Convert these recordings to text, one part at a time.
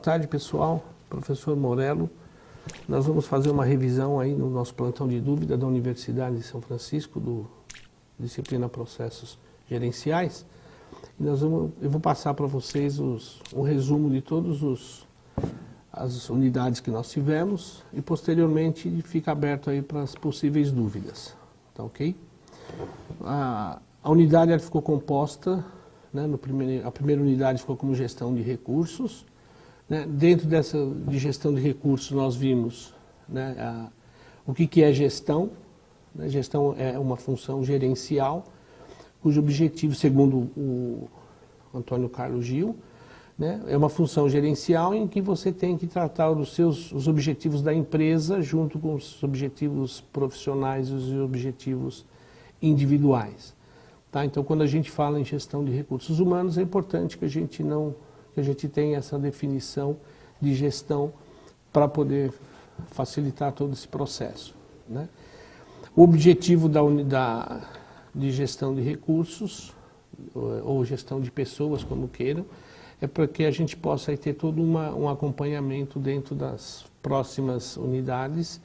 tarde, pessoal. Professor Morello. Nós vamos fazer uma revisão aí no nosso plantão de dúvida da Universidade de São Francisco, do disciplina Processos Gerenciais. E eu vou passar para vocês um resumo de todas as unidades que nós tivemos e posteriormente fica aberto aí para as possíveis dúvidas. Tá ok? A unidade ela ficou composta, né, a primeira unidade ficou como gestão de recursos. Né? Dentro dessa de gestão de recursos nós vimos, né, o que é gestão. Né? Gestão é uma função gerencial, cujo objetivo, segundo o Antônio Carlos Gil, né, é uma função gerencial em que você tem que tratar os objetivos da empresa junto com os objetivos profissionais e os objetivos individuais. Tá? Então, quando a gente fala em gestão de recursos humanos, é importante que a gente tenha essa definição de gestão para poder facilitar todo esse processo. Né? O objetivo de gestão de recursos, ou gestão de pessoas, como queiram, é para que a gente possa ter todo um acompanhamento dentro das próximas unidades,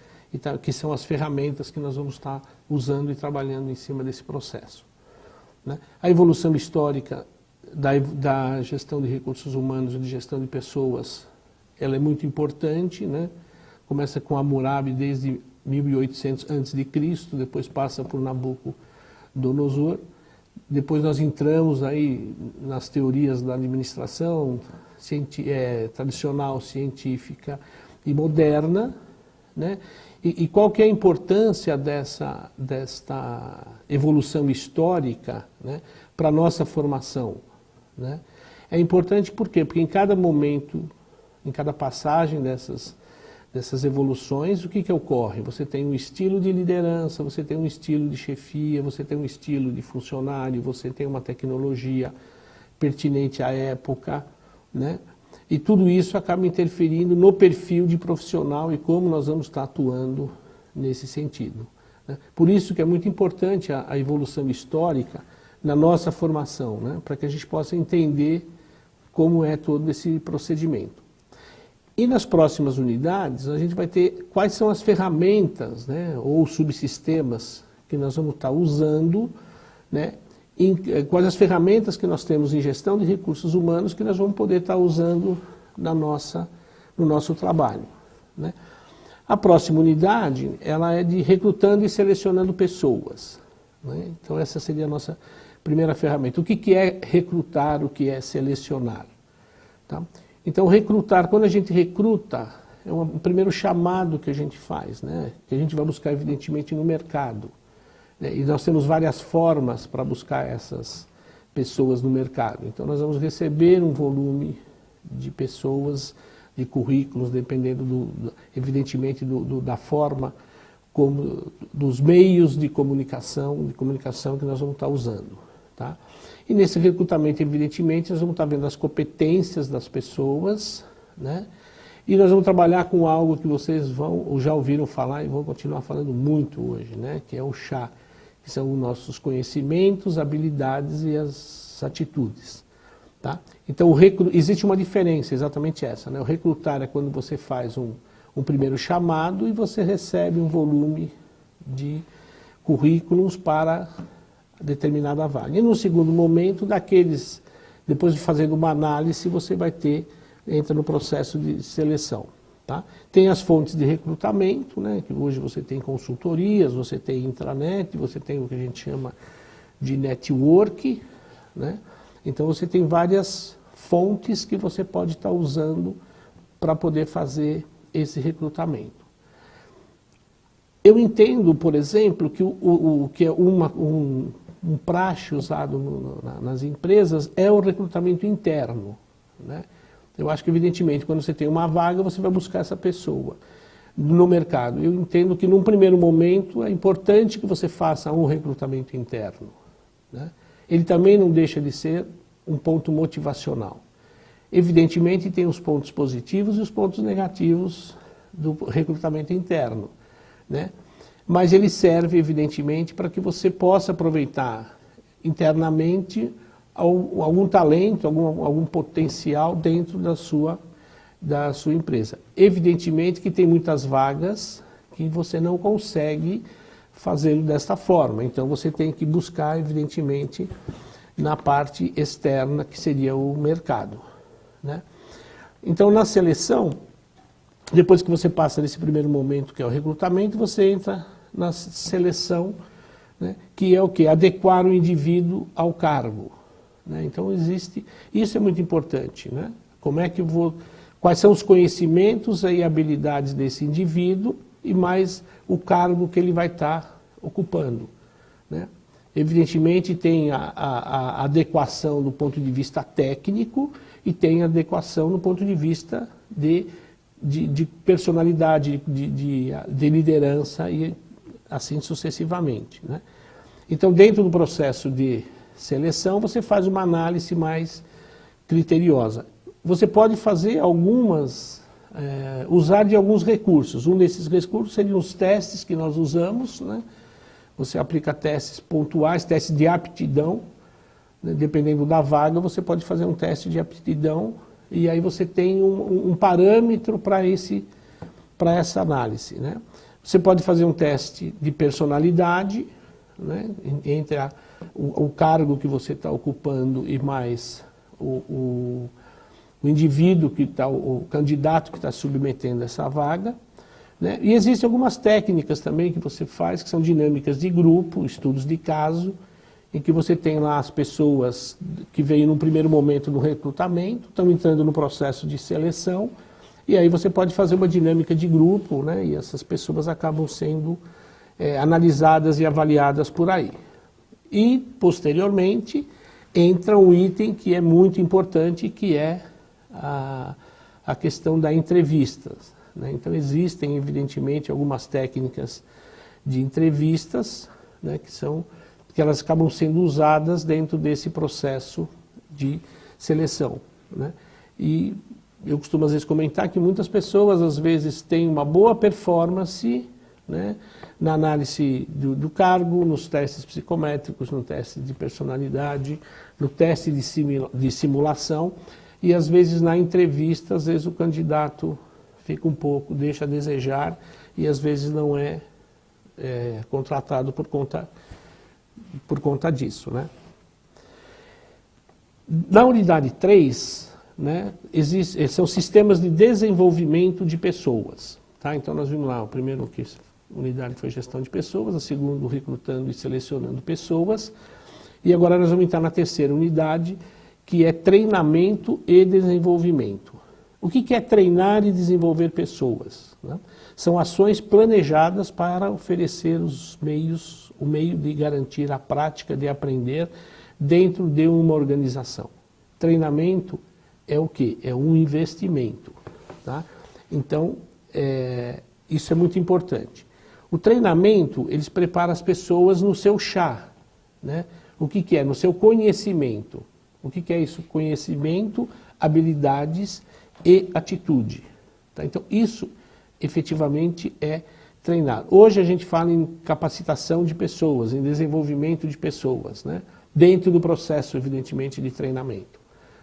que são as ferramentas que nós vamos estar usando e trabalhando em cima desse processo. Né? A evolução histórica da gestão de recursos humanos e de gestão de pessoas, ela é muito importante, né? Começa com Hammurabi desde 1800 a.C., depois passa por Nabucodonosor, depois nós entramos aí nas teorias da administração tradicional, científica e moderna, né? E qual que é a importância desta evolução histórica, né, para a nossa formação? Né? É importante por quê? Porque em cada momento, em cada passagem dessas evoluções, o que ocorre? Você tem um estilo de liderança, você tem um estilo de chefia, você tem um estilo de funcionário, você tem uma tecnologia pertinente à época, né? E tudo isso acaba interferindo no perfil de profissional e como nós vamos estar atuando nesse sentido. Né? Por isso que é muito importante a evolução histórica na nossa formação, né? Para que a gente possa entender como é todo esse procedimento. E nas próximas unidades, a gente vai ter quais são as ferramentas, né, ou subsistemas que nós vamos estar usando, né, quais as ferramentas que nós temos em gestão de recursos humanos que nós vamos poder estar usando no nosso trabalho. Né. A próxima unidade, ela é de recrutando e selecionando pessoas. Né. Então essa seria a nossa primeira ferramenta. O que é recrutar, o que é selecionar? Tá? Então, recrutar, quando a gente recruta, é um primeiro chamado que a gente faz, né? Que a gente vai buscar, evidentemente, no mercado. Né? E nós temos várias formas para buscar essas pessoas no mercado. Então, nós vamos receber um volume de pessoas, de currículos, dependendo, evidentemente, da forma, dos meios de comunicação que nós vamos estar usando. Tá? E nesse recrutamento, evidentemente, nós vamos estar vendo as competências das pessoas, né? E nós vamos trabalhar com algo que vocês já ouviram falar e vão continuar falando muito hoje, né? Que é o chá, que são os nossos conhecimentos, habilidades e as atitudes. Tá? Então, existe uma diferença, exatamente essa. Né? O recrutar é quando você faz um primeiro chamado e você recebe um volume de currículos para determinada vaga. E no segundo momento, depois de fazer uma análise, você entra no processo de seleção. Tá? Tem as fontes de recrutamento, né, que hoje você tem consultorias, você tem intranet, você tem o que a gente chama de network, né? Então você tem várias fontes que você pode estar usando para poder fazer esse recrutamento. Eu entendo, por exemplo, que é um praxe usado nas empresas é o recrutamento interno. Né? Eu acho que, evidentemente, quando você tem uma vaga, você vai buscar essa pessoa no mercado. Eu entendo que, num primeiro momento, é importante que você faça um recrutamento interno. Né? Ele também não deixa de ser um ponto motivacional. Evidentemente, tem os pontos positivos e os pontos negativos do recrutamento interno. Né? Mas ele serve, evidentemente, para que você possa aproveitar internamente algum talento, algum potencial dentro da sua da sua empresa. Evidentemente que tem muitas vagas que você não consegue fazê-lo desta forma, então você tem que buscar, evidentemente, na parte externa, que seria o mercado, né? Então, na seleção, depois que você passa nesse primeiro momento, que é o recrutamento, você entra na seleção, né, que é o quê? Adequar o indivíduo ao cargo, né? Então, isso é muito importante, né? Como é que quais são os conhecimentos e habilidades desse indivíduo e mais o cargo que ele vai estar ocupando, né? Evidentemente tem a adequação do ponto de vista técnico e tem a adequação no ponto de vista de personalidade, de liderança e assim sucessivamente, né? Então, dentro do processo de seleção, você faz uma análise mais criteriosa. Você pode fazer usar de alguns recursos. Um desses recursos seriam os testes que nós usamos, né? Você aplica testes pontuais, testes de aptidão, né? Dependendo da vaga, você pode fazer um teste de aptidão e aí você tem um parâmetro para essa análise, né? Você pode fazer um teste de personalidade, né? Entre o cargo que você está ocupando e mais o indivíduo o candidato que está submetendo essa vaga, né? E existem algumas técnicas também que você faz, que são dinâmicas de grupo, estudos de caso, em que você tem lá as pessoas que veio no primeiro momento do recrutamento, estão entrando no processo de seleção, e aí você pode fazer uma dinâmica de grupo, né? E essas pessoas acabam sendo analisadas e avaliadas por aí. E, posteriormente, entra um item que é muito importante, que é a questão da entrevista, né? Então, existem, evidentemente, algumas técnicas de entrevistas, né, que elas acabam sendo usadas dentro desse processo de seleção, né? E eu costumo, às vezes, comentar que muitas pessoas, às vezes, têm uma boa performance, né, na análise do cargo, nos testes psicométricos, no teste de personalidade, no teste de simulação, e às vezes na entrevista, às vezes o candidato fica deixa a desejar, e às vezes não é contratado por conta disso, né? Na unidade 3, né, são sistemas de desenvolvimento de pessoas, tá? Então nós vimos lá, o primeiro unidade foi gestão de pessoas, a segunda recrutando e selecionando pessoas, e agora nós vamos entrar na terceira unidade, que é treinamento e desenvolvimento. O que é treinar e desenvolver pessoas, né? São ações planejadas para oferecer o meio de garantir a prática de aprender dentro de uma organização. Treinamento é o quê? É um investimento, tá? Então, isso é muito importante. O treinamento, eles preparam as pessoas no seu chá, né? O que é? No seu conhecimento. O que é isso? Conhecimento, habilidades e atitude, tá? Então, isso efetivamente é treinar. Hoje a gente fala em capacitação de pessoas, em desenvolvimento de pessoas, né? Dentro do processo, evidentemente, de treinamento,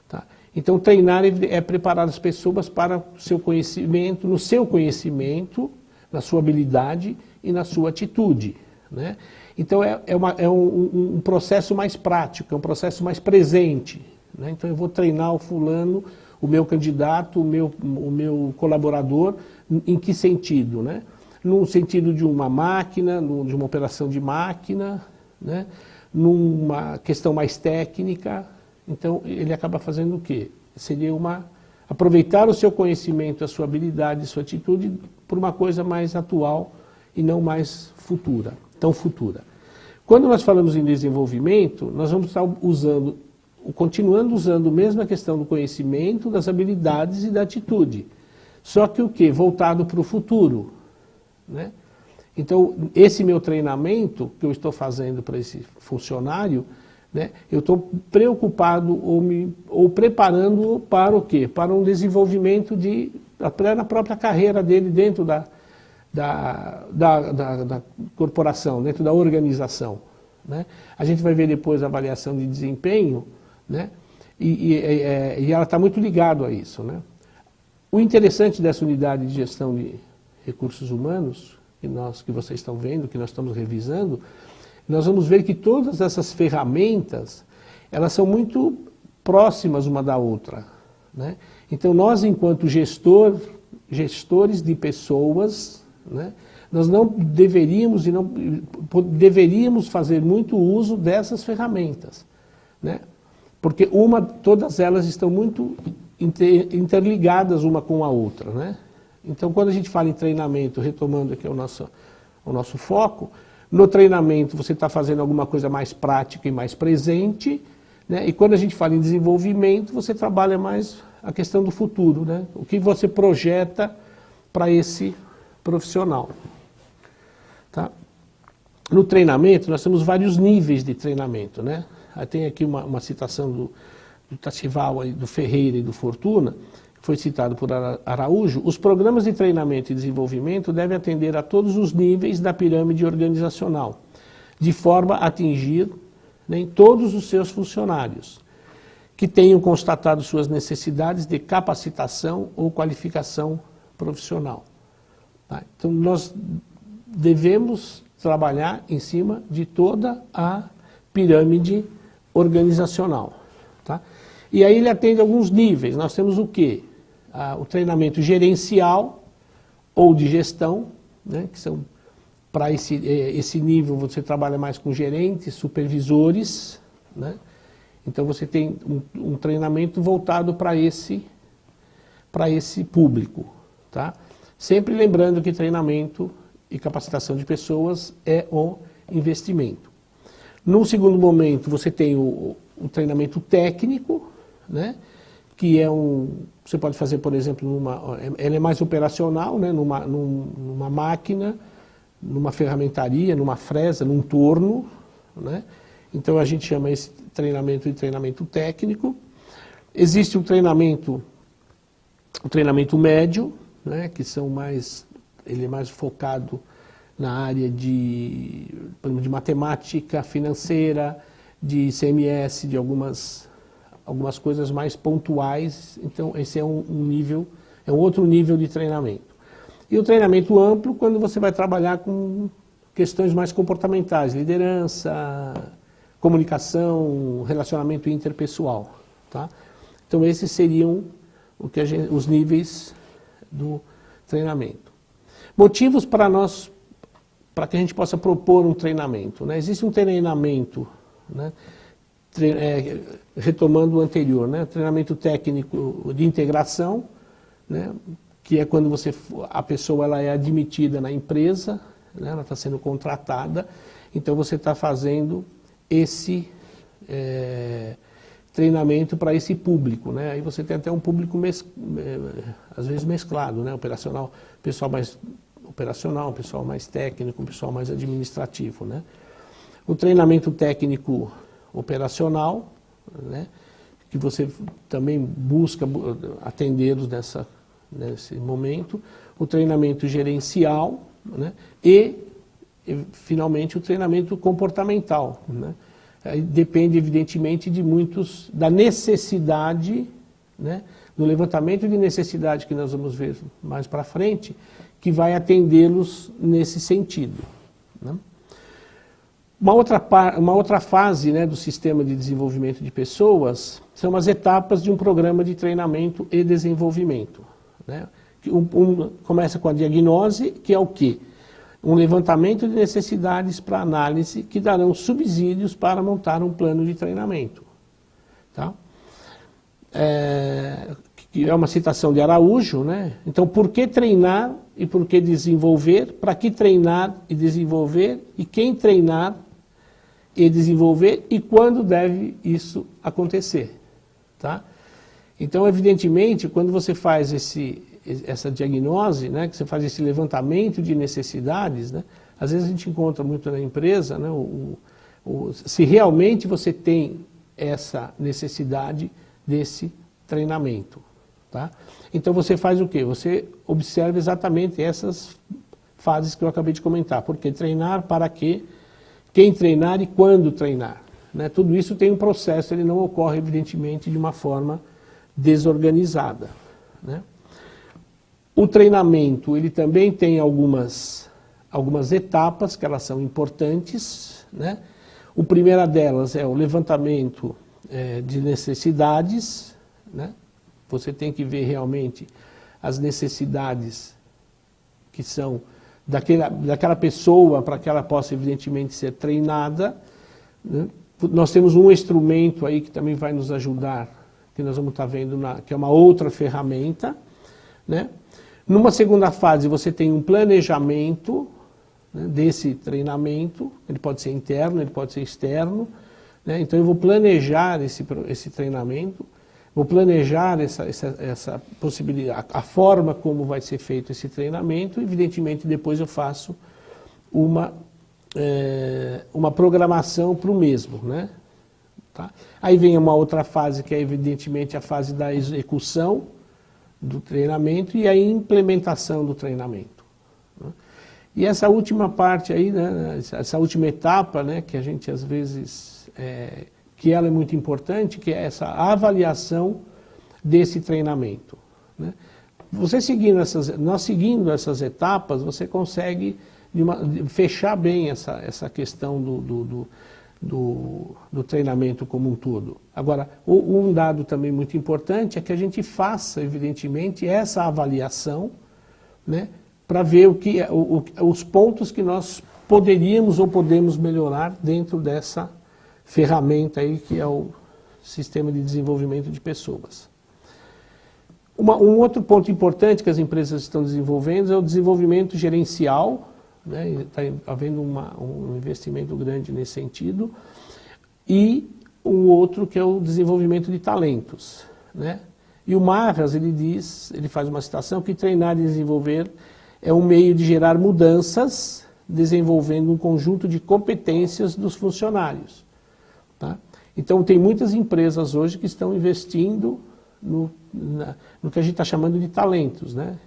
tá? Então, treinar é preparar as pessoas para o seu conhecimento, no seu conhecimento, na sua habilidade e na sua atitude, né? Então, é um processo mais prático, é um processo mais presente, né? Então, eu vou treinar o fulano, o meu candidato, o meu colaborador, em que sentido, né? No sentido de uma máquina, de uma operação de máquina, né? Numa questão mais técnica. Então, ele acaba fazendo o quê? Seria aproveitar o seu conhecimento, a sua habilidade, a sua atitude, por uma coisa mais atual e não mais tão futura. Quando nós falamos em desenvolvimento, nós vamos estar continuando usando mesmo a questão do conhecimento, das habilidades e da atitude. Só que o quê? Voltado para o futuro, né? Então, esse meu treinamento que eu estou fazendo para esse funcionário, né, eu estou preocupado ou preparando para o quê? Para um desenvolvimento até na própria carreira dele dentro da corporação, dentro da organização, né? A gente vai ver depois a avaliação de desempenho, né? E ela está muito ligada a isso, né? O interessante dessa unidade de gestão de recursos humanos, que vocês estão vendo, que nós estamos revisando, nós vamos ver que todas essas ferramentas, elas são muito próximas uma da outra, né? Então nós, enquanto gestores de pessoas, né, nós não deveríamos deveríamos fazer muito uso dessas ferramentas, né? Porque todas elas estão muito interligadas uma com a outra, né? Então, quando a gente fala em treinamento, retomando aqui o nosso foco, no treinamento você está fazendo alguma coisa mais prática e mais presente, né? E quando a gente fala em desenvolvimento, você trabalha mais a questão do futuro, né? O que você projeta para esse profissional. Tá? No treinamento, nós temos vários níveis de treinamento, né? Aí tem aqui uma citação do Tachival, do Ferreira e do Fortuna, que foi citado por Araújo. Os programas de treinamento e desenvolvimento devem atender a todos os níveis da pirâmide organizacional, de forma a atingir, né, todos os seus funcionários, que tenham constatado suas necessidades de capacitação ou qualificação profissional. Tá? Então, nós devemos trabalhar em cima de toda a pirâmide organizacional. Tá? E aí ele atende alguns níveis. Nós temos o quê? O treinamento gerencial ou de gestão, né, que são, para esse nível você trabalha mais com gerentes, supervisores, né? Então você tem um treinamento voltado para esse público. Tá? Sempre lembrando que treinamento e capacitação de pessoas é um investimento. No segundo momento, você tem o treinamento técnico, né, que você pode fazer, por exemplo, ele é mais operacional, né, numa máquina, numa ferramentaria, numa fresa, num torno, né? Então a gente chama esse treinamento de treinamento técnico. Existe o treinamento médio, né, que ele é mais focado na área por exemplo, de matemática financeira, de ICMS, de algumas coisas mais pontuais. Então esse é um outro nível de treinamento. E o treinamento amplo, quando você vai trabalhar com questões mais comportamentais, liderança, comunicação, relacionamento interpessoal. Tá? Então esses seriam os níveis do treinamento. Motivos para que a gente possa propor um treinamento, né? Existe um treinamento, né? Retomando o anterior, né? Treinamento técnico de integração, né? Que é quando a pessoa ela é admitida na empresa, né? Ela está sendo contratada, então você está fazendo esse treinamento para esse público, né? Aí você tem até um público às vezes mesclado, né? Operacional, pessoal mais operacional, um pessoal mais técnico, um pessoal mais administrativo, né? O treinamento técnico operacional, né? Que você também busca atendê-los nesse momento. O treinamento gerencial, né? E, finalmente, o treinamento comportamental, né? Aí depende, evidentemente, da necessidade, né? Do levantamento de necessidade que nós vamos ver mais para frente, que vai atendê-los nesse sentido, né? Uma outra fase, né, do sistema de desenvolvimento de pessoas são as etapas de um programa de treinamento e desenvolvimento, né? Começa com a diagnose, que é o quê? Um levantamento de necessidades para análise que darão subsídios para montar um plano de treinamento. Tá? Que é uma citação de Araújo, né? Então, por que treinar e por que desenvolver? Para que treinar e desenvolver? E quem treinar e desenvolver? E quando deve isso acontecer? Tá? Então, evidentemente, quando você faz essa diagnose, né, que você faz esse levantamento de necessidades, né, às vezes a gente encontra muito na empresa, né, se realmente você tem essa necessidade desse treinamento. Tá? Então você faz o quê? Você observa exatamente essas fases que eu acabei de comentar. Por que treinar, para quê, quem treinar e quando treinar. Né? Tudo isso tem um processo, ele não ocorre evidentemente de uma forma desorganizada. Né? O treinamento, ele também tem algumas etapas que elas são importantes, né? A primeira delas é o levantamento de necessidades, né? Você tem que ver realmente as necessidades que são daquela pessoa para que ela possa, evidentemente, ser treinada, né? Nós temos um instrumento aí que também vai nos ajudar, que nós vamos estar vendo, que é uma outra ferramenta, né? Numa segunda fase, você tem um planejamento, né, desse treinamento, ele pode ser interno, ele pode ser externo, né? Então eu vou planejar esse treinamento, vou planejar essa possibilidade, a forma como vai ser feito esse treinamento, e evidentemente depois eu faço uma programação para o mesmo, né? Tá? Aí vem uma outra fase que é evidentemente a fase da execução do treinamento e a implementação do treinamento, né? E essa última parte aí, né, essa última etapa, né, que a gente às vezes, que ela é muito importante, que é essa avaliação desse treinamento, né? Nós seguindo essas etapas, você consegue fechar bem essa questão do treinamento como um todo. Agora, um dado também muito importante é que a gente faça, evidentemente, essa avaliação, né, para ver os pontos que nós poderíamos ou podemos melhorar dentro dessa ferramenta aí que é o Sistema de Desenvolvimento de Pessoas. Um outro ponto importante que as empresas estão desenvolvendo é o desenvolvimento gerencial, né? Está havendo um investimento grande nesse sentido, e um outro que é o desenvolvimento de talentos, né? E o Marras, ele faz uma citação que treinar e desenvolver é um meio de gerar mudanças, desenvolvendo um conjunto de competências dos funcionários, tá? Então tem muitas empresas hoje que estão investindo no que a gente está chamando de talentos, né?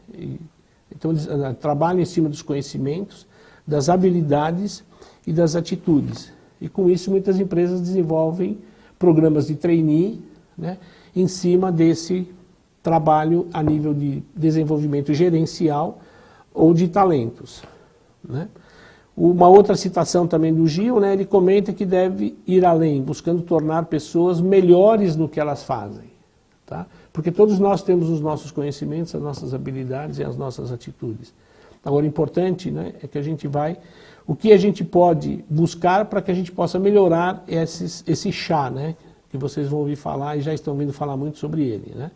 Então eles trabalham em cima dos conhecimentos, das habilidades e das atitudes. E com isso muitas empresas desenvolvem programas de trainee, né, em cima desse trabalho a nível de desenvolvimento gerencial ou de talentos, né? Uma outra citação também do Gil, né, ele comenta que deve ir além, buscando tornar pessoas melhores no que elas fazem, tá? Porque todos nós temos os nossos conhecimentos, as nossas habilidades e as nossas atitudes. Agora, o importante, né, é que a gente o que a gente pode buscar para que a gente possa melhorar esse chá, né, que vocês vão ouvir falar e já estão ouvindo falar muito sobre ele, né?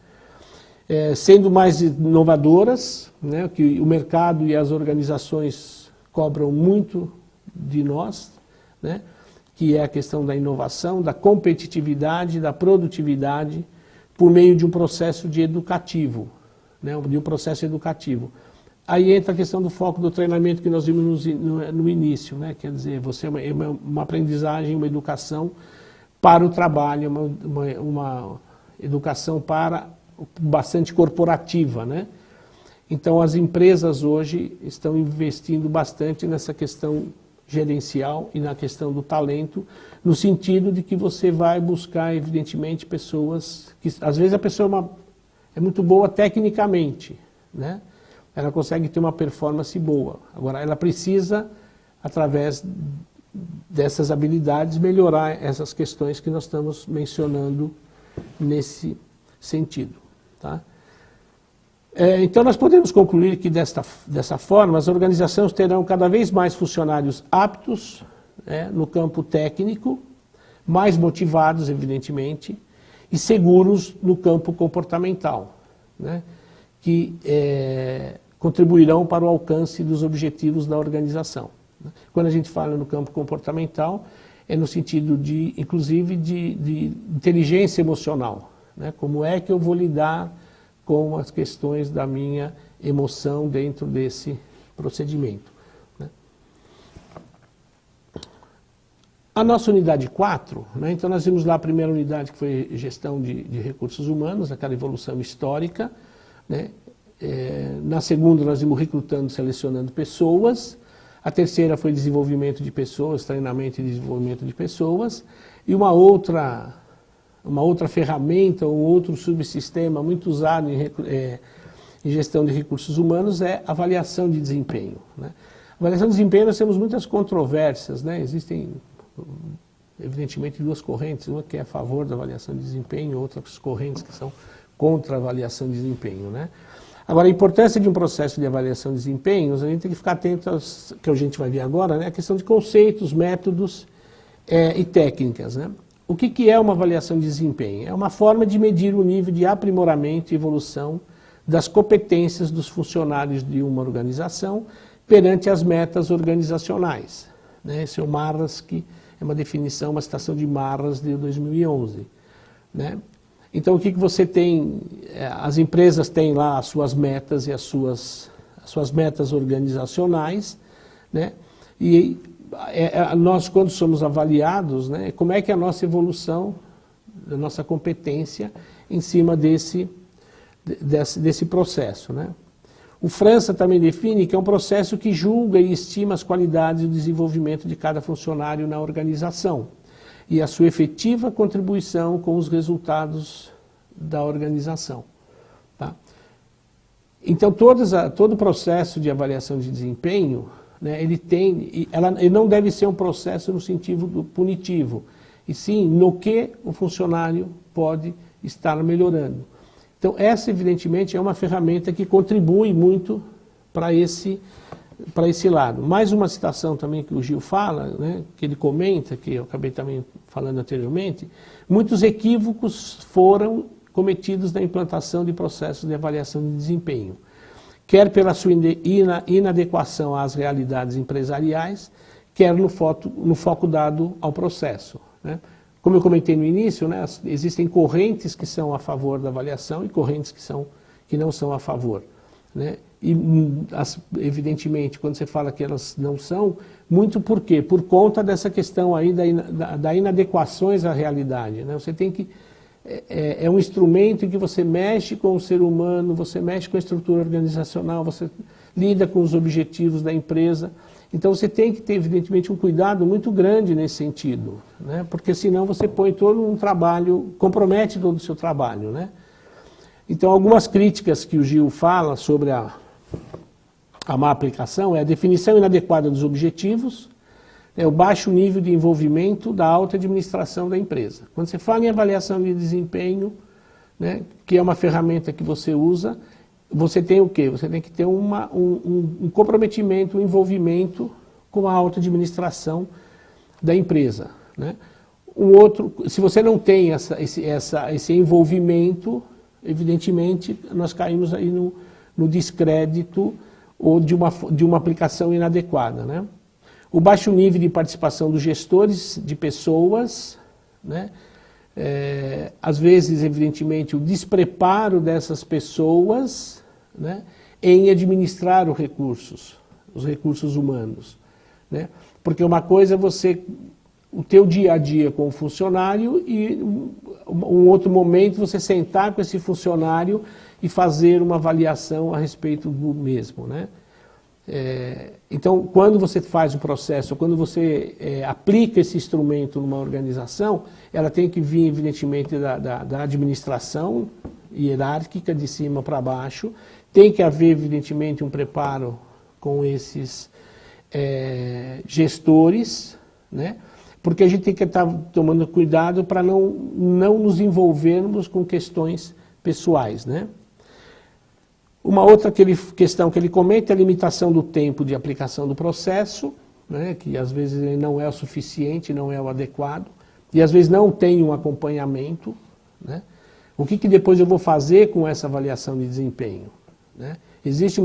Sendo mais inovadoras, né, que o mercado e as organizações cobram muito de nós, né, que é a questão da inovação, da competitividade, da produtividade, por meio de um processo educativo, né, de um processo educativo. Aí entra a questão do foco do treinamento que nós vimos no início, né, quer dizer, você é uma aprendizagem, uma educação para o trabalho, uma educação bastante corporativa, né? Então as empresas hoje estão investindo bastante nessa questão gerencial e na questão do talento, no sentido de que você vai buscar, evidentemente, pessoas que, às vezes a pessoa é muito boa tecnicamente, né? Ela consegue ter uma performance boa. Agora, ela precisa, através dessas habilidades, melhorar essas questões que nós estamos mencionando nesse sentido, tá? Então, nós podemos concluir que, dessa forma, as organizações terão cada vez mais funcionários aptos, né, no campo técnico, mais motivados, evidentemente, e seguros no campo comportamental, né, que contribuirão para o alcance dos objetivos da organização. Quando a gente fala no campo comportamental, é no sentido inclusive, de inteligência emocional, né, como é que eu vou lidar com as questões da minha emoção dentro desse procedimento, né? A nossa unidade 4, né, então nós vimos lá a primeira unidade que foi gestão de recursos humanos, aquela evolução histórica, né? Na segunda nós vimos recrutando, selecionando pessoas, a terceira foi desenvolvimento de pessoas, treinamento e desenvolvimento de pessoas, e uma outra ferramenta, um outro subsistema muito usado em gestão de recursos humanos é avaliação de desempenho, né? Avaliação de desempenho nós temos muitas controvérsias, né? Existem, evidentemente, duas correntes, uma que é a favor da avaliação de desempenho, outras correntes que são contra a avaliação de desempenho, né? Agora, a importância de um processo de avaliação de desempenhos, a gente tem que ficar atento aos que a gente vai ver agora, né? A questão de conceitos, métodos e técnicas, né? O que é uma avaliação de desempenho? É uma forma de medir o nível de aprimoramento e evolução das competências dos funcionários de uma organização perante as metas organizacionais, né? Esse é o Marras, que é uma definição, uma citação de Marras de 2011, né? Então, o que você tem? As empresas têm lá as suas metas e as suas metas organizacionais, né? E nós, quando somos avaliados, né, como é que é a nossa evolução, a nossa competência em cima desse processo, né? O França também define que é um processo que julga e estima as qualidades e o desenvolvimento de cada funcionário na organização e a sua efetiva contribuição com os resultados da organização, tá? Então, todo o processo de avaliação de desempenho, né, ele não deve ser um processo no sentido punitivo, e sim no que o funcionário pode estar melhorando. Então, essa, evidentemente, é uma ferramenta que contribui muito para esse lado. Mais uma citação também que o Gil fala, né, que ele comenta, que eu acabei também falando anteriormente: muitos equívocos foram cometidos na implantação de processos de avaliação de desempenho, quer pela sua inadequação às realidades empresariais, quer no foco dado ao processo, né? Como eu comentei no início, né, existem correntes que são a favor da avaliação e correntes que não são a favor, né? E, evidentemente, quando você fala que elas não são, muito por quê? Por conta dessa questão aí da inadequações à realidade, né? Você tem que... É um instrumento em que você mexe com o ser humano, você mexe com a estrutura organizacional, você lida com os objetivos da empresa. Então você tem que ter, evidentemente, um cuidado muito grande nesse sentido, né? Porque senão você põe todo um trabalho, compromete todo o seu trabalho, né? Então, algumas críticas que o Gil fala sobre a má aplicação é a definição inadequada dos objetivos, o baixo nível de envolvimento da alta administração da empresa. Quando você fala em avaliação de desempenho, né, que é uma ferramenta que você usa, você tem o quê? Você tem que ter um comprometimento, um envolvimento com a alta administração da empresa, né? Se você não tem esse envolvimento, evidentemente, nós caímos aí no descrédito ou de uma aplicação inadequada, né? O baixo nível de participação dos gestores de pessoas, né? Às vezes, evidentemente, o despreparo dessas pessoas, né, em administrar os recursos humanos, né? Porque uma coisa é o teu dia a dia com o funcionário e um outro momento você sentar com esse funcionário e fazer uma avaliação a respeito do mesmo, né? Então, quando você faz o processo, quando você aplica esse instrumento numa organização, ela tem que vir, evidentemente, da administração hierárquica, de cima para baixo, tem que haver, evidentemente, um preparo com esses gestores, né? Porque a gente tem que estar tomando cuidado para não nos envolvermos com questões pessoais, né? Uma outra questão que ele comenta é a limitação do tempo de aplicação do processo, né, que às vezes ele não é o suficiente, não é o adequado, e às vezes não tem um acompanhamento, né? O que depois eu vou fazer com essa avaliação de desempenho, né? Existe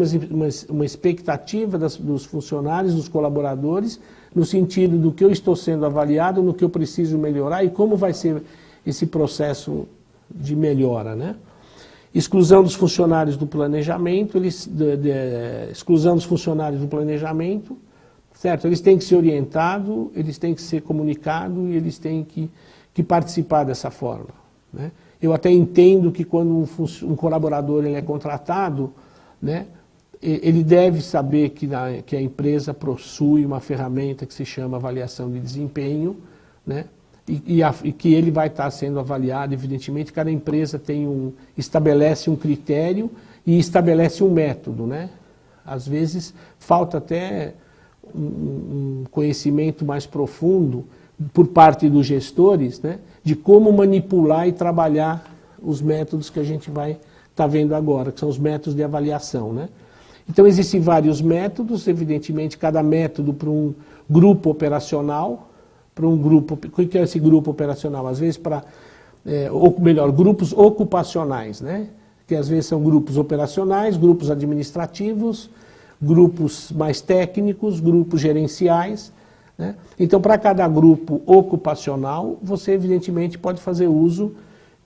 uma expectativa dos funcionários, dos colaboradores, no sentido do que eu estou sendo avaliado, no que eu preciso melhorar e como vai ser esse processo de melhora, né? Exclusão dos funcionários do planejamento, certo? Eles têm que ser orientados, eles têm que ser comunicados e eles têm que participar dessa forma, né? Eu até entendo que quando um colaborador ele é contratado, né, ele deve saber que a empresa possui uma ferramenta que se chama avaliação de desempenho, né? E que ele vai estar sendo avaliado, evidentemente, cada empresa estabelece um critério e estabelece um método, né? Às vezes falta até um conhecimento mais profundo por parte dos gestores, né, de como manipular e trabalhar os métodos que a gente vai estar vendo agora, que são os métodos de avaliação, né? Então existem vários métodos, evidentemente cada método para um grupo operacional, para um grupo, o que é esse grupo operacional? Às vezes para, ou melhor, grupos ocupacionais, né? Que às vezes são grupos operacionais, grupos administrativos, grupos mais técnicos, grupos gerenciais, né? Então, para cada grupo ocupacional, você evidentemente pode fazer uso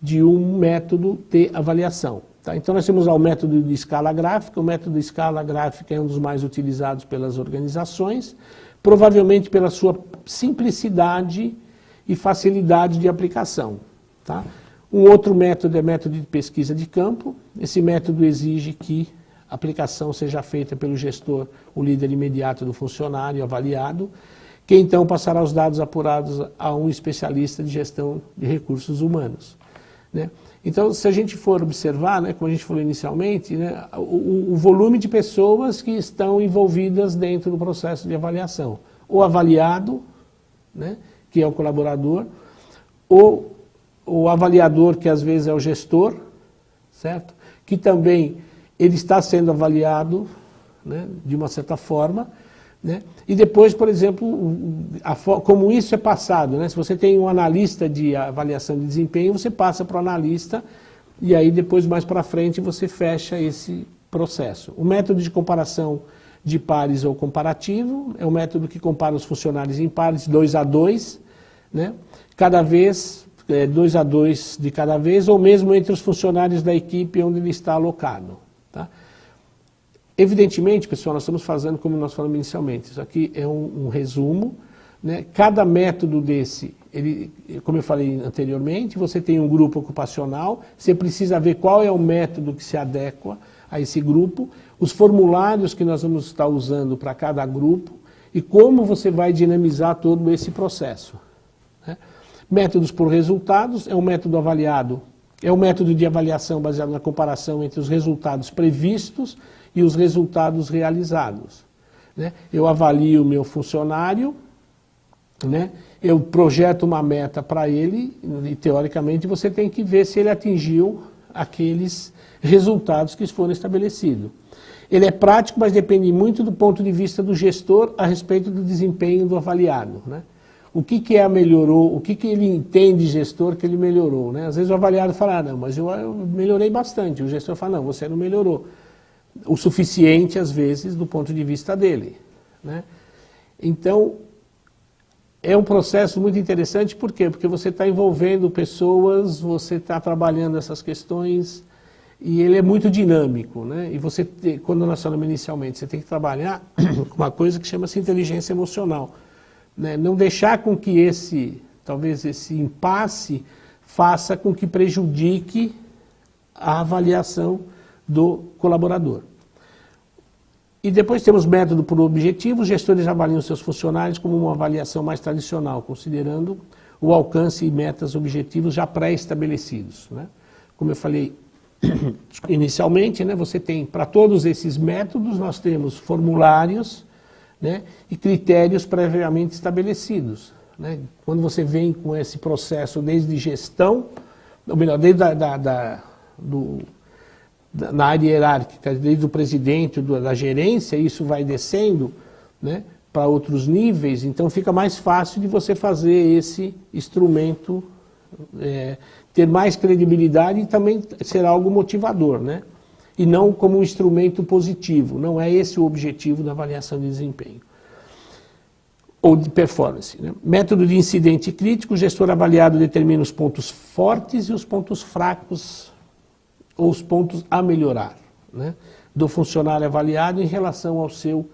de um método de avaliação. Tá? Então, nós temos lá o método de escala gráfica. O método de escala gráfica é um dos mais utilizados pelas organizações, provavelmente pela sua simplicidade e facilidade de aplicação. Tá? Um outro método é o método de pesquisa de campo. Esse método exige que a aplicação seja feita pelo gestor, o líder imediato do funcionário avaliado, que então passará os dados apurados a um especialista de gestão de recursos humanos, né? Então, se a gente for observar, né, como a gente falou inicialmente, né, o volume de pessoas que estão envolvidas dentro do processo de avaliação. O avaliado, né, que é o colaborador, o avaliador, que às vezes é o gestor, certo? Que também ele está sendo avaliado, né, de uma certa forma, né? E depois, por exemplo, como isso é passado, né? Se você tem um analista de avaliação de desempenho, você passa para o analista e aí depois, mais para frente, você fecha esse processo. O método de comparação de pares ou comparativo é o método que compara os funcionários em pares 2 a 2, né? Cada vez, 2 a 2 de cada vez, ou mesmo entre os funcionários da equipe onde ele está alocado. Tá? Evidentemente, pessoal, nós estamos fazendo como nós falamos inicialmente. Isso aqui é um resumo, né? Cada método desse, ele, como eu falei anteriormente, você tem um grupo ocupacional, você precisa ver qual é o método que se adequa a esse grupo, os formulários que nós vamos estar usando para cada grupo e como você vai dinamizar todo esse processo, né? Métodos por resultados é um método avaliado, é um método de avaliação baseado na comparação entre os resultados previstos e os resultados realizados, né? Eu avalio o meu funcionário, né? Eu projeto uma meta para ele e, teoricamente, você tem que ver se ele atingiu aqueles resultados que foram estabelecidos. Ele é prático, mas depende muito do ponto de vista do gestor a respeito do desempenho do avaliado, né? O que melhorou, o que ele entende, gestor, que ele melhorou, né? Às vezes o avaliado fala, não, mas eu melhorei bastante. O gestor fala, não, você não melhorou o suficiente, às vezes, do ponto de vista dele, né? Então, é um processo muito interessante, por quê? Porque você está envolvendo pessoas, você está trabalhando essas questões e ele é muito dinâmico, né? E você, quando nós falamos inicialmente, você tem que trabalhar com uma coisa que chama-se inteligência emocional, né? Não deixar com que talvez esse impasse faça com que prejudique a avaliação do colaborador. E depois temos método por objetivo. Os gestores avaliam seus funcionários como uma avaliação mais tradicional, considerando o alcance e metas objetivos já pré-estabelecidos, né? Como eu falei inicialmente, né, você tem, para todos esses métodos, nós temos formulários, né, e critérios previamente estabelecidos, né? Quando você vem com esse processo desde gestão, ou melhor, desde na área hierárquica, desde o presidente, da gerência, isso vai descendo, né, para outros níveis, então fica mais fácil de você fazer esse instrumento ter mais credibilidade e também ser algo motivador, né? E não como um instrumento positivo. Não é esse o objetivo da avaliação de desempenho ou de performance, né? Método de incidente crítico. O gestor avaliado determina os pontos fortes e os pontos fracos ou os pontos a melhorar, né, do funcionário avaliado em relação ao seu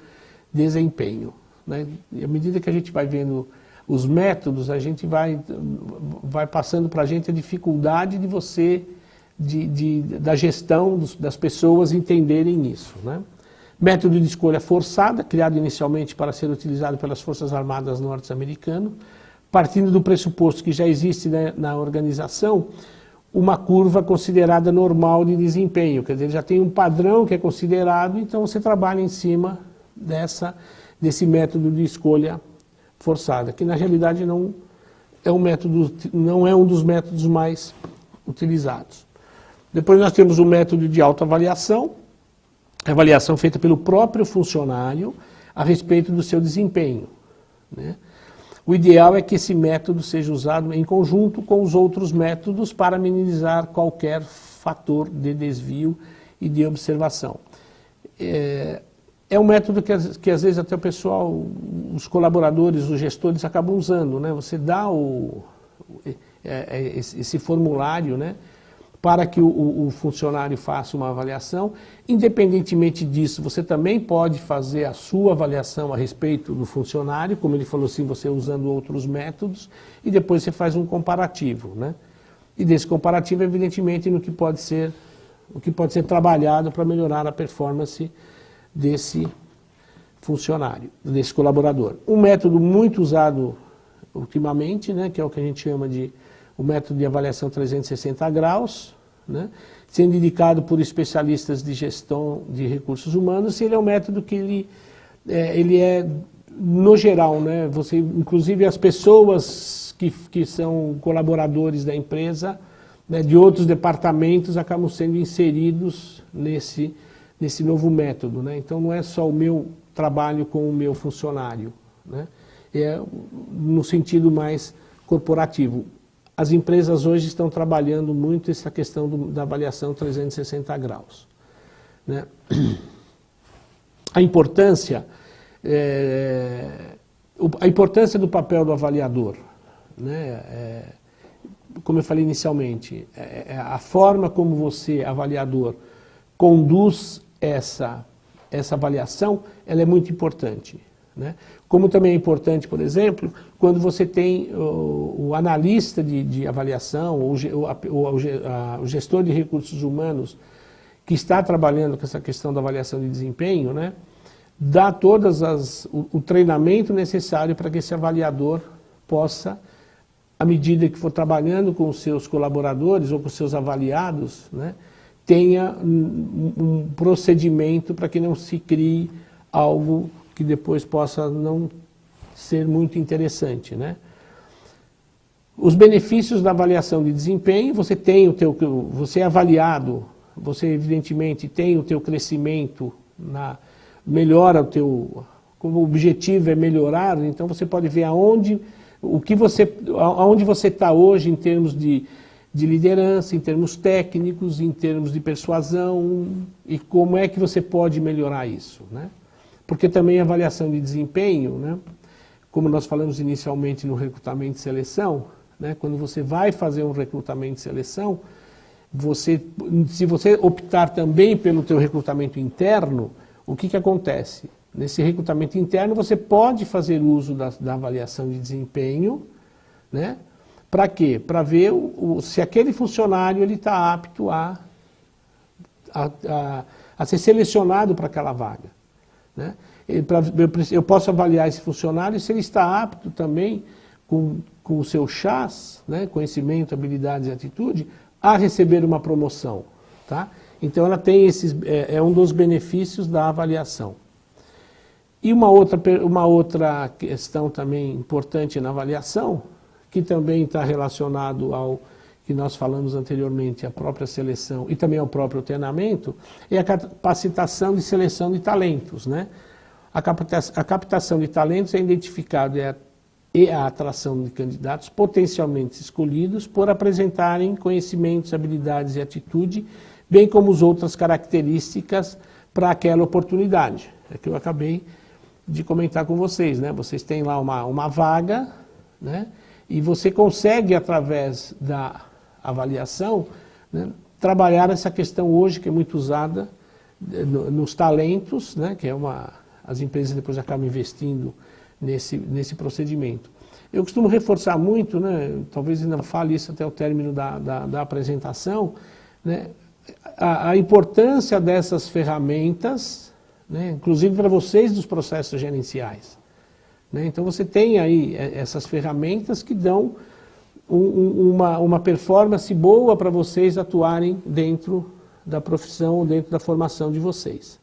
desempenho, né? E à medida que a gente vai vendo os métodos, a gente vai passando para a gente a dificuldade de você, da gestão das pessoas entenderem isso, né? Método de escolha forçada, criado inicialmente para ser utilizado pelas Forças Armadas norte-americanas, partindo do pressuposto que já existe, né, na organização uma curva considerada normal de desempenho, quer dizer, já tem um padrão que é considerado, então você trabalha em cima desse método de escolha forçada, que na realidade não é um dos métodos mais utilizados. Depois nós temos o método de autoavaliação, avaliação feita pelo próprio funcionário a respeito do seu desempenho, né? O ideal é que esse método seja usado em conjunto com os outros métodos para minimizar qualquer fator de desvio e de observação. É um método que às vezes até o pessoal, os colaboradores, os gestores acabam usando, né? Você dá esse formulário, né, para que o funcionário faça uma avaliação. Independentemente disso, você também pode fazer a sua avaliação a respeito do funcionário, como ele falou assim, você usando outros métodos, e depois você faz um comparativo, né? E desse comparativo, evidentemente, o que pode ser trabalhado para melhorar a performance desse funcionário, desse colaborador. Um método muito usado ultimamente, né, que é o que a gente chama de o método de avaliação 360 graus, né, sendo indicado por especialistas de gestão de recursos humanos. Ele é um método que ele é no geral, né, inclusive as pessoas que são colaboradores da empresa, né, de outros departamentos, acabam sendo inseridos nesse novo método, né? Então não é só o meu trabalho com o meu funcionário, né? É no sentido mais corporativo. As empresas hoje estão trabalhando muito essa questão da avaliação 360 graus, né? A importância do papel do avaliador, né? Como eu falei inicialmente, a forma como você, avaliador, conduz essa avaliação, ela é muito importante, né? Como também é importante, por exemplo, quando você tem o analista de avaliação, ou o gestor de recursos humanos que está trabalhando com essa questão da avaliação de desempenho, né, dá o treinamento necessário para que esse avaliador possa, à medida que for trabalhando com os seus colaboradores ou com os seus avaliados, né, tenha um procedimento para que não se crie algo que depois possa não ser muito interessante, né? Os benefícios da avaliação de desempenho: você é avaliado, você evidentemente tem o teu crescimento, melhora como o objetivo é melhorar, então você pode ver aonde você está hoje em termos de liderança, em termos técnicos, em termos de persuasão, e como é que você pode melhorar isso, né? Porque também a avaliação de desempenho, né, como nós falamos inicialmente no recrutamento e seleção, né, quando você vai fazer um recrutamento e seleção, se você optar também pelo teu recrutamento interno, o que acontece? Nesse recrutamento interno você pode fazer uso da avaliação de desempenho, né? Para quê? Para ver se aquele funcionário está apto a ser selecionado para aquela vaga, né? Eu posso avaliar esse funcionário se ele está apto também, com o seu CHAS, né, conhecimento, habilidades e atitude, a receber uma promoção, tá? Então ela tem é um dos benefícios da avaliação. E uma outra questão também importante na avaliação, que também está relacionado ao que nós falamos anteriormente, a própria seleção e também ao próprio treinamento, é a capacitação de seleção de talentos, né? A captação de talentos é identificado e a atração de candidatos potencialmente escolhidos por apresentarem conhecimentos, habilidades e atitude, bem como as outras características para aquela oportunidade. É que eu acabei de comentar com vocês, né? Vocês têm lá uma vaga, né? E você consegue, através da avaliação, né, trabalhar essa questão hoje, que é muito usada nos talentos, né, que as empresas depois acabam investindo nesse procedimento. Eu costumo reforçar muito, né, talvez ainda fale isso até o término da apresentação, né, a importância dessas ferramentas, né, inclusive para vocês dos processos gerenciais, né? Então você tem aí essas ferramentas que dão uma performance boa para vocês atuarem dentro da profissão, dentro da formação de vocês.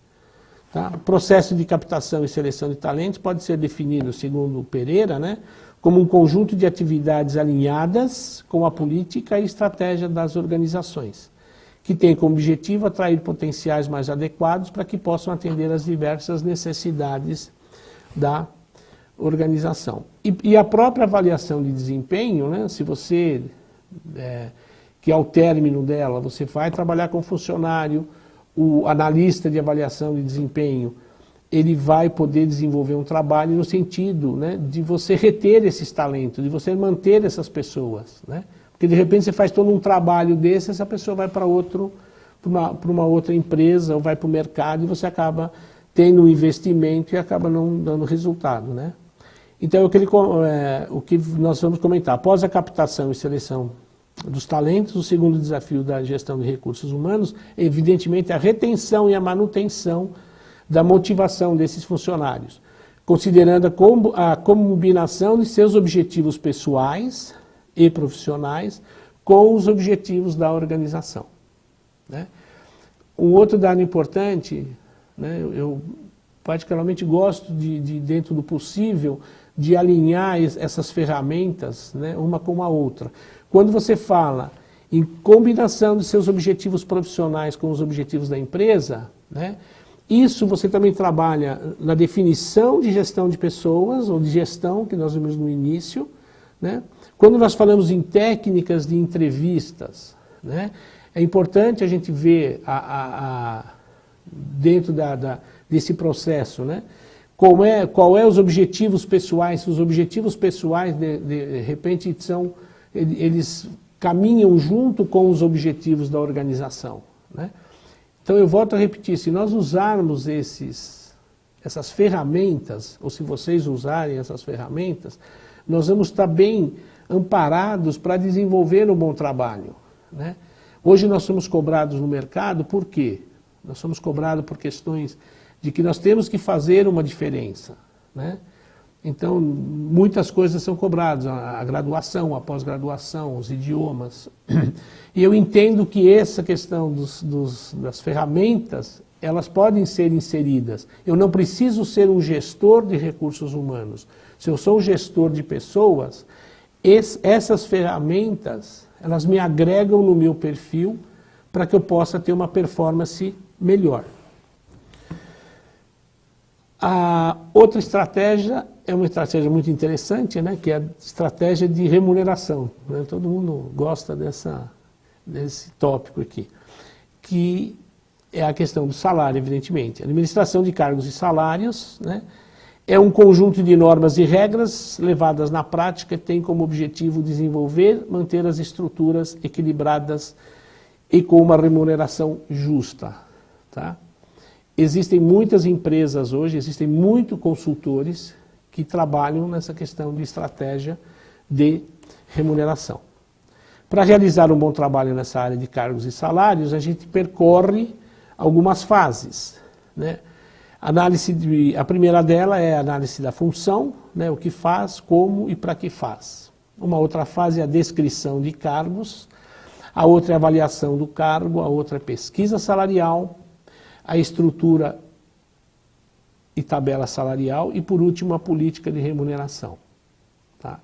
Tá? O processo de captação e seleção de talentos pode ser definido, segundo o Pereira, né, como um conjunto de atividades alinhadas com a política e estratégia das organizações, que tem como objetivo atrair potenciais mais adequados para que possam atender às diversas necessidades da organização. E a própria avaliação de desempenho, né, se você, que ao término dela, você vai trabalhar com funcionário, o analista de avaliação de desempenho, ele vai poder desenvolver um trabalho no sentido, né, de você reter esses talentos, de você manter essas pessoas, né? Porque de repente você faz todo um trabalho desse, essa pessoa vai para uma outra empresa ou vai para o mercado e você acaba tendo um investimento e acaba não dando resultado, né? Então o que nós vamos comentar, após a captação e seleção dos talentos, o segundo desafio da gestão de recursos humanos é evidentemente a retenção e a manutenção da motivação desses funcionários, considerando a combinação de seus objetivos pessoais e profissionais com os objetivos da organização, né? Um outro dado importante, né, eu particularmente gosto dentro do possível, de alinhar essas ferramentas, né, uma com a outra. Quando você fala em combinação de seus objetivos profissionais com os objetivos da empresa, né, isso você também trabalha na definição de gestão de pessoas, ou de gestão, que nós vimos no início, né? Quando nós falamos em técnicas de entrevistas, né, é importante a gente ver dentro desse processo, né, qual é os objetivos pessoais. Se os objetivos pessoais, de repente, eles caminham junto com os objetivos da organização, né? Então eu volto a repetir, se nós usarmos essas ferramentas, ou se vocês usarem essas ferramentas, nós vamos estar bem amparados para desenvolver um bom trabalho, né? Hoje nós somos cobrados no mercado, por quê? Nós somos cobrados por questões de que nós temos que fazer uma diferença, né? Então, muitas coisas são cobradas, a graduação, a pós-graduação, os idiomas. E eu entendo que essa questão das ferramentas, elas podem ser inseridas. Eu não preciso ser um gestor de recursos humanos. Se eu sou um gestor de pessoas, essas ferramentas, elas me agregam no meu perfil para que eu possa ter uma performance melhor. A outra estratégia é uma estratégia muito interessante, né, que é a estratégia de remuneração, né? Todo mundo gosta desse tópico aqui, que é a questão do salário, evidentemente. A administração de cargos e salários, né, é um conjunto de normas e regras levadas na prática, que tem como objetivo desenvolver, manter as estruturas equilibradas e com uma remuneração justa, tá? Existem muitas empresas hoje, existem muitos consultores que trabalham nessa questão de estratégia de remuneração. Para realizar um bom trabalho nessa área de cargos e salários, a gente percorre algumas fases, né? A primeira dela é a análise da função, né? O que faz, como e para que faz. Uma outra fase é a descrição de cargos, a outra é a avaliação do cargo, a outra é pesquisa salarial, a estrutura e tabela salarial e, por último, a política de remuneração. Tá?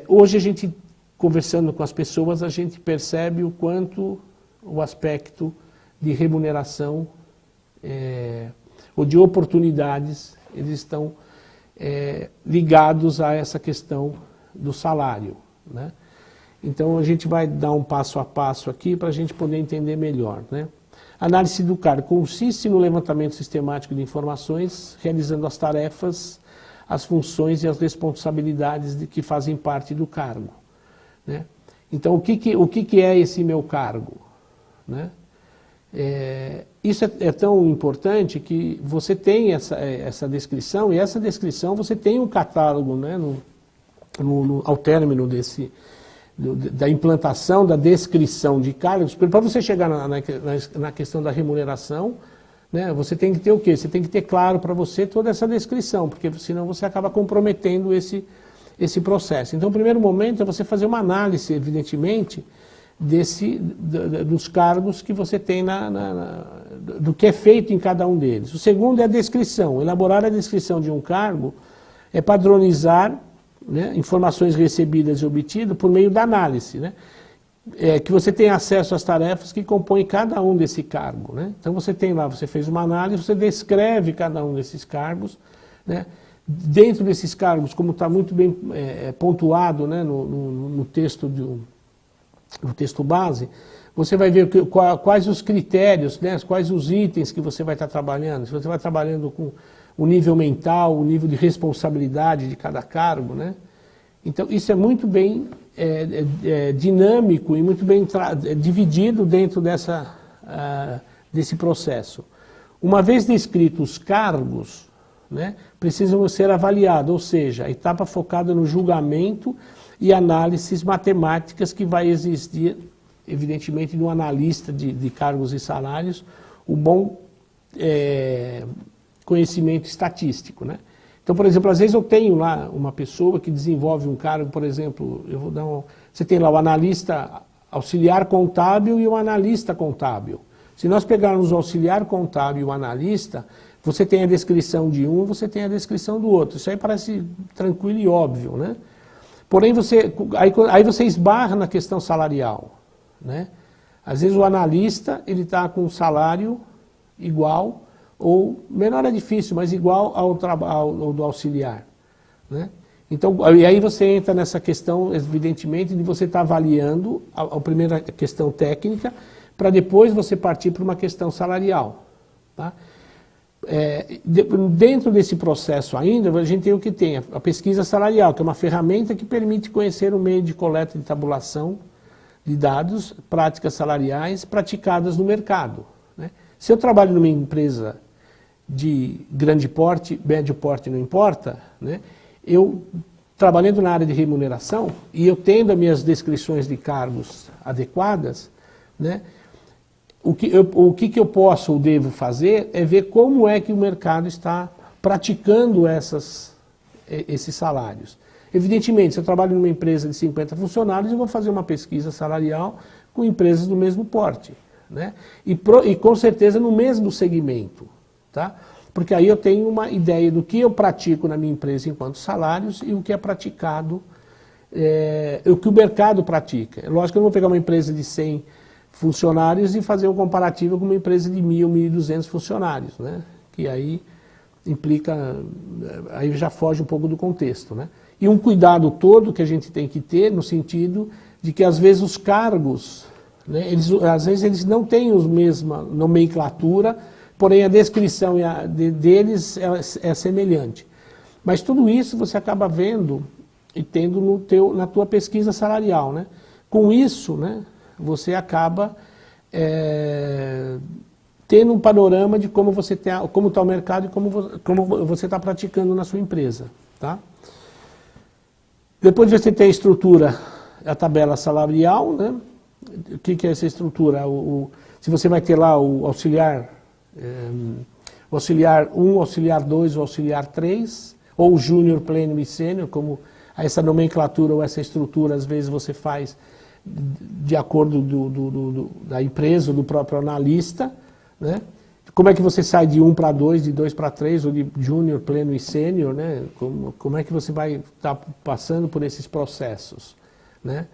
Hoje, a gente, conversando com as pessoas, a gente percebe o quanto o aspecto de remuneração ou de oportunidades, eles estão ligados a essa questão do salário, né? Então, a gente vai dar um passo a passo aqui para a gente poder entender melhor, né? A análise do cargo consiste no levantamento sistemático de informações, realizando as tarefas, as funções e as responsabilidades que fazem parte do cargo, né? Então, o que é esse meu cargo, né? Isso é tão importante que você tem essa descrição, e essa descrição você tem um catálogo, né, ao término da implantação da descrição de cargos. Para você chegar na questão da remuneração, né, você tem que ter o quê? Você tem que ter claro para você toda essa descrição, porque senão você acaba comprometendo esse esse processo. Então, o primeiro momento é você fazer uma análise, evidentemente, dos cargos que você tem, do que é feito em cada um deles. O segundo é a descrição. Elaborar a descrição de um cargo é padronizar, né, informações recebidas e obtidas por meio da análise, né? Que você tem acesso às tarefas que compõem cada um desse cargo, né? Então você tem lá, você fez uma análise, você descreve cada um desses cargos, né? Dentro desses cargos, como está muito bem pontuado, né, no texto no texto base, você vai ver quais os critérios, né, quais os itens que você vai estar trabalhando. Se você vai trabalhando com o nível mental, o nível de responsabilidade de cada cargo, né? Então isso é muito bem dinâmico e muito bem dividido dentro desse processo. Uma vez descritos os cargos, né, precisam ser avaliados, ou seja, a etapa focada no julgamento e análises matemáticas que vai existir, evidentemente, no analista de cargos e salários, o bom conhecimento estatístico, né? Então, por exemplo, às vezes eu tenho lá uma pessoa que desenvolve um cargo, por exemplo, você tem lá o analista auxiliar contábil e o analista contábil. Se nós pegarmos o auxiliar contábil e o analista, você tem a descrição de um, você tem a descrição do outro. Isso aí parece tranquilo e óbvio, né? Porém, aí você esbarra na questão salarial, né? Às vezes o analista, ele está com um salário igual, ou menor é difícil, mas igual ao do auxiliar, né? Então, e aí você entra nessa questão, evidentemente, de você estar avaliando a primeira questão técnica, para depois você partir para uma questão salarial, tá? Dentro desse processo ainda, a gente tem o que tem, a pesquisa salarial, que é uma ferramenta que permite conhecer o meio de coleta de tabulação de dados, práticas salariais praticadas no mercado, né? Se eu trabalho numa empresa de grande porte, médio porte, não importa, né? Eu, trabalhando na área de remuneração, e eu tendo as minhas descrições de cargos adequadas, né? O que eu posso ou devo fazer é ver como é que o mercado está praticando esses salários. Evidentemente, se eu trabalho numa empresa de 50 funcionários, eu vou fazer uma pesquisa salarial com empresas do mesmo porte, né? E com certeza no mesmo segmento, tá? Porque aí eu tenho uma ideia do que eu pratico na minha empresa enquanto salários e o que é praticado, o que o mercado pratica. É lógico que eu não vou pegar uma empresa de 100 funcionários e fazer um comparativo com uma empresa de 1.000, 1.200 funcionários, né? Que aí implica, aí já foge um pouco do contexto, né? E um cuidado todo que a gente tem que ter no sentido de que às vezes os cargos, né, às vezes eles não têm a mesma nomenclatura, porém a descrição deles é semelhante. Mas tudo isso você acaba vendo e tendo na tua pesquisa salarial, né? Com isso, né, você acaba tendo um panorama de como está o mercado e como você está praticando na sua empresa, tá? Depois você tem a estrutura, a tabela salarial, né? O que é essa estrutura? Se você vai ter lá o auxiliar 1, auxiliar 2, o auxiliar 3, ou júnior, pleno e sênior, como essa nomenclatura ou essa estrutura, às vezes você faz de acordo da empresa ou do próprio analista, né? Como é que você sai de 1 para 2, de 2 para 3, ou de júnior, pleno e sênior, né? Como é que você vai estar passando por esses processos, né?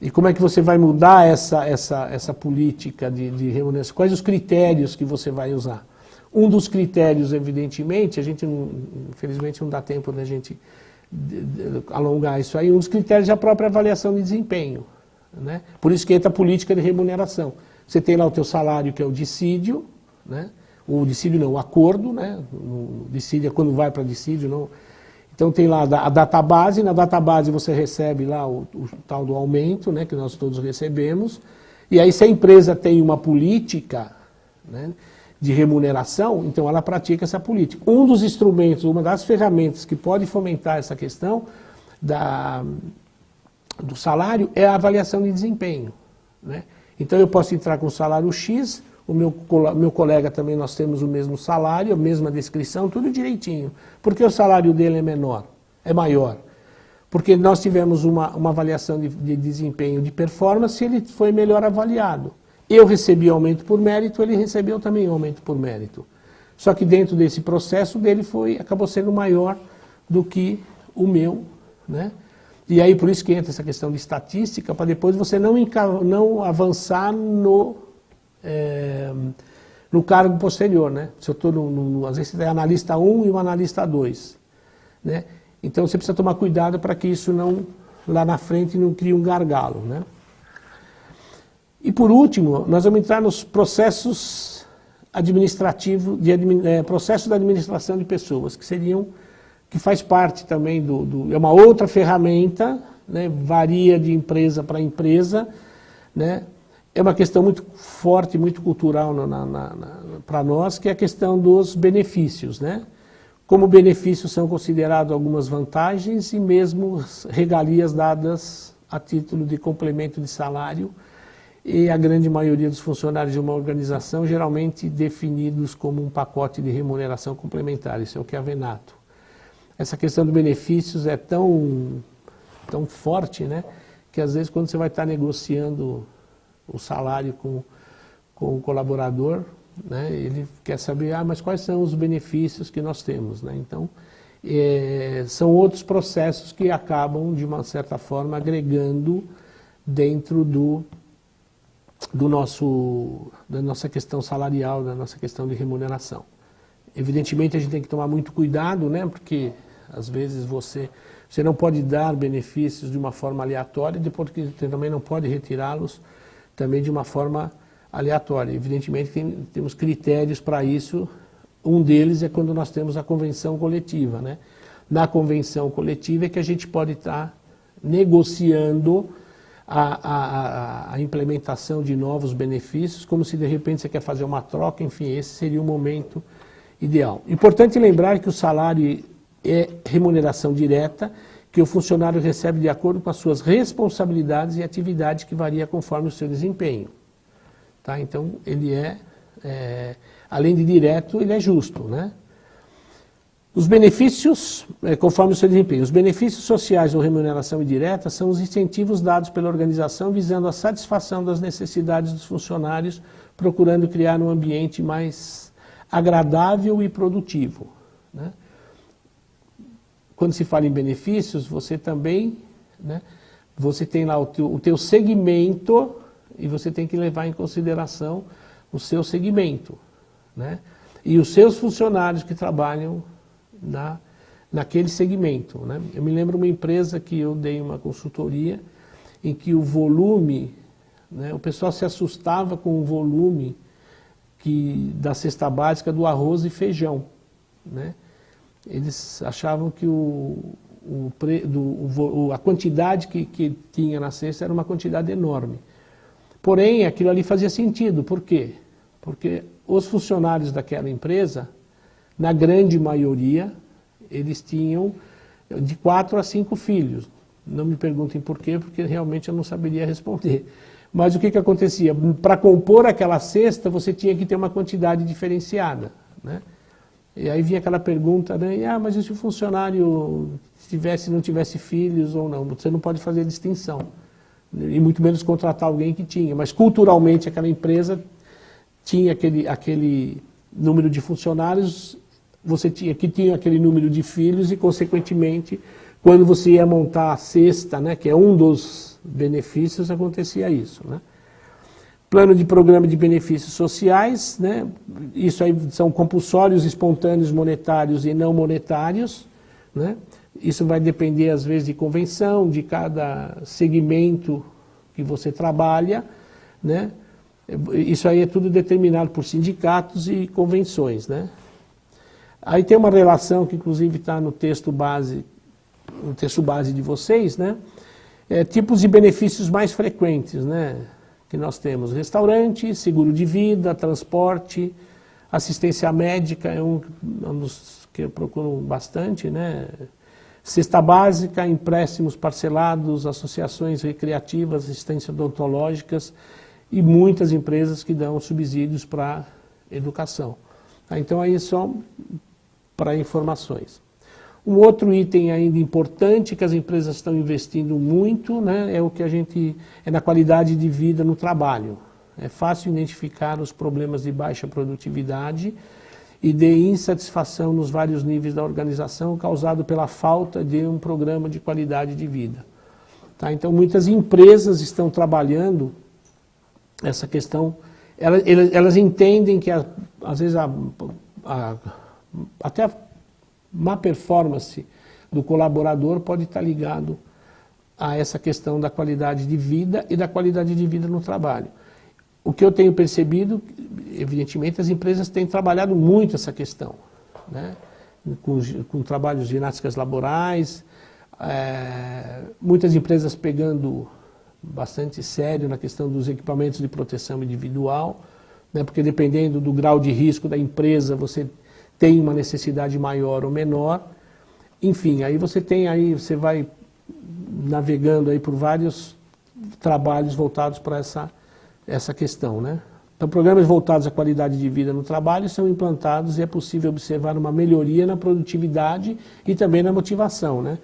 E como é que você vai mudar essa política de remuneração? Quais os critérios que você vai usar? Um dos critérios, evidentemente, infelizmente não dá tempo da gente alongar isso aí, um dos critérios é a própria avaliação de desempenho, né? Por isso que entra a política de remuneração. Você tem lá o teu salário, que é o dissídio, né? O dissídio não, o acordo, né? O dissídio é quando vai para dissídio, não. Então tem lá a database, na database você recebe lá o tal do aumento, né, que nós todos recebemos, e aí se a empresa tem uma política, né, de remuneração, então ela pratica essa política. Um dos instrumentos, uma das ferramentas que pode fomentar essa questão do salário é a avaliação de desempenho, né? Então eu posso entrar com o salário X, o meu colega também, nós temos o mesmo salário, a mesma descrição, tudo direitinho. Por que o salário dele é menor? É maior? porque nós tivemos uma avaliação de desempenho, de performance, e ele foi melhor avaliado. Eu recebi aumento por mérito, ele recebeu também aumento por mérito. Só que dentro desse processo dele acabou sendo maior do que o meu, né? E aí por isso que entra essa questão de estatística, para depois você não avançar no cargo posterior, né? Se eu estou às vezes você tem analista 1 e um analista 2, né? Então você precisa tomar cuidado para que isso não, lá na frente, não crie um gargalo, né? E por último, nós vamos entrar nos processos administrativos, processo da administração de pessoas, que faz parte também é uma outra ferramenta, né? Varia de empresa para empresa, né? É uma questão muito forte, muito cultural para nós, que é a questão dos benefícios, né? Como benefícios são considerados algumas vantagens e mesmo regalias dadas a título de complemento de salário, e a grande maioria dos funcionários de uma organização geralmente definidos como um pacote de remuneração complementar. Isso é o que é a Venato. Essa questão dos benefícios é tão forte, né, que às vezes quando você vai estar negociando o salário com o colaborador, né, ele quer saber, mas quais são os benefícios que nós temos, né? Então, são outros processos que acabam, de uma certa forma, agregando dentro da nossa questão salarial, da nossa questão de remuneração. Evidentemente, a gente tem que tomar muito cuidado, né, porque às vezes você não pode dar benefícios de uma forma aleatória, depois que você também não pode retirá-los também de uma forma aleatória. Evidentemente, temos critérios para isso. Um deles é quando nós temos a convenção coletiva, né? Na convenção coletiva é que a gente pode estar negociando a implementação de novos benefícios, como se de repente você quer fazer uma troca, enfim, esse seria o momento ideal. Importante lembrar que o salário é remuneração direta, que o funcionário recebe de acordo com as suas responsabilidades e atividades, que varia conforme o seu desempenho. Tá? Então, ele além de direto, ele é justo, né? Os benefícios, conforme o seu desempenho, os benefícios sociais ou remuneração indireta são os incentivos dados pela organização visando a satisfação das necessidades dos funcionários, procurando criar um ambiente mais agradável e produtivo, né? Quando se fala em benefícios, você também, né, você tem lá o teu segmento e você tem que levar em consideração o seu segmento, né? E os seus funcionários que trabalham naquele segmento, né? Eu me lembro uma empresa que eu dei uma consultoria em que o volume, né, o pessoal se assustava com o volume da cesta básica do arroz e feijão, né? Eles achavam que a quantidade que tinha na cesta era uma quantidade enorme. Porém, aquilo ali fazia sentido. Por quê? Porque os funcionários daquela empresa, na grande maioria, eles tinham de 4 a 5 filhos. Não me perguntem por quê, porque realmente eu não saberia responder. Mas o que acontecia? Para compor aquela cesta, você tinha que ter uma quantidade diferenciada, né? E aí vinha aquela pergunta, né? Mas e se o funcionário não tivesse filhos ou não? Você não pode fazer distinção. E muito menos contratar alguém que tinha. Mas culturalmente aquela empresa tinha aquele número de funcionários, tinha aquele número de filhos e, consequentemente, quando você ia montar a cesta, né, que é um dos benefícios, acontecia isso, né? Plano de programa de benefícios sociais, né? Isso aí são compulsórios, espontâneos, monetários e não monetários, né? Isso vai depender, às vezes, de convenção, de cada segmento que você trabalha, né? Isso aí é tudo determinado por sindicatos e convenções, né? Aí tem uma relação que, inclusive, está no texto base de vocês, né? Tipos de benefícios mais frequentes, né, que nós temos: restaurante, seguro de vida, transporte, assistência médica, é um dos que eu procuro bastante, né? Cesta básica, empréstimos parcelados, associações recreativas, assistência odontológicas e muitas empresas que dão subsídios para educação. Então aí só para informações. Um outro item ainda importante que as empresas estão investindo muito, né, é o que é na qualidade de vida no trabalho. É fácil identificar os problemas de baixa produtividade e de insatisfação nos vários níveis da organização causado pela falta de um programa de qualidade de vida. Tá? Então, muitas empresas estão trabalhando essa questão. Elas entendem que, às vezes, até a má performance do colaborador pode estar ligado a essa questão da qualidade de vida e da qualidade de vida no trabalho. O que eu tenho percebido, evidentemente, as empresas têm trabalhado muito essa questão, né? Com trabalhos de ginásticas laborais, muitas empresas pegando bastante sério na questão dos equipamentos de proteção individual, né? Porque dependendo do grau de risco da empresa, você tem uma necessidade maior ou menor. Enfim, aí você vai navegando aí por vários trabalhos voltados para essa questão, né? Então, programas voltados à qualidade de vida no trabalho são implantados e é possível observar uma melhoria na produtividade e também na motivação, né?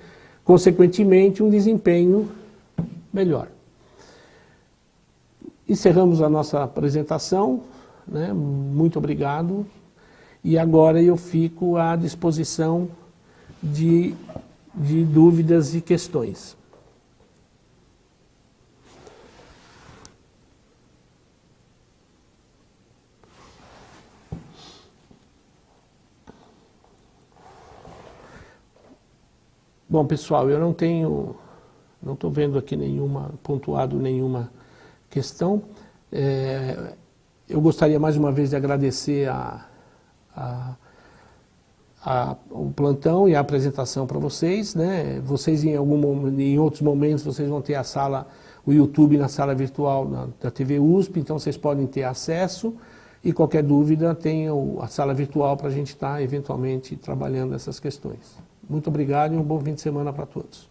Consequentemente, um desempenho melhor. Encerramos a nossa apresentação, né? Muito obrigado. E agora eu fico à disposição de dúvidas e questões. Bom, pessoal, eu não estou vendo aqui pontuado nenhuma questão. Eu gostaria mais uma vez de agradecer o plantão e a apresentação para vocês, né? Vocês em outros momentos vocês vão ter o YouTube na sala virtual da TV USP, então vocês podem ter acesso e qualquer dúvida tem a sala virtual para a gente estar eventualmente trabalhando essas questões. Muito obrigado e um bom fim de semana para todos.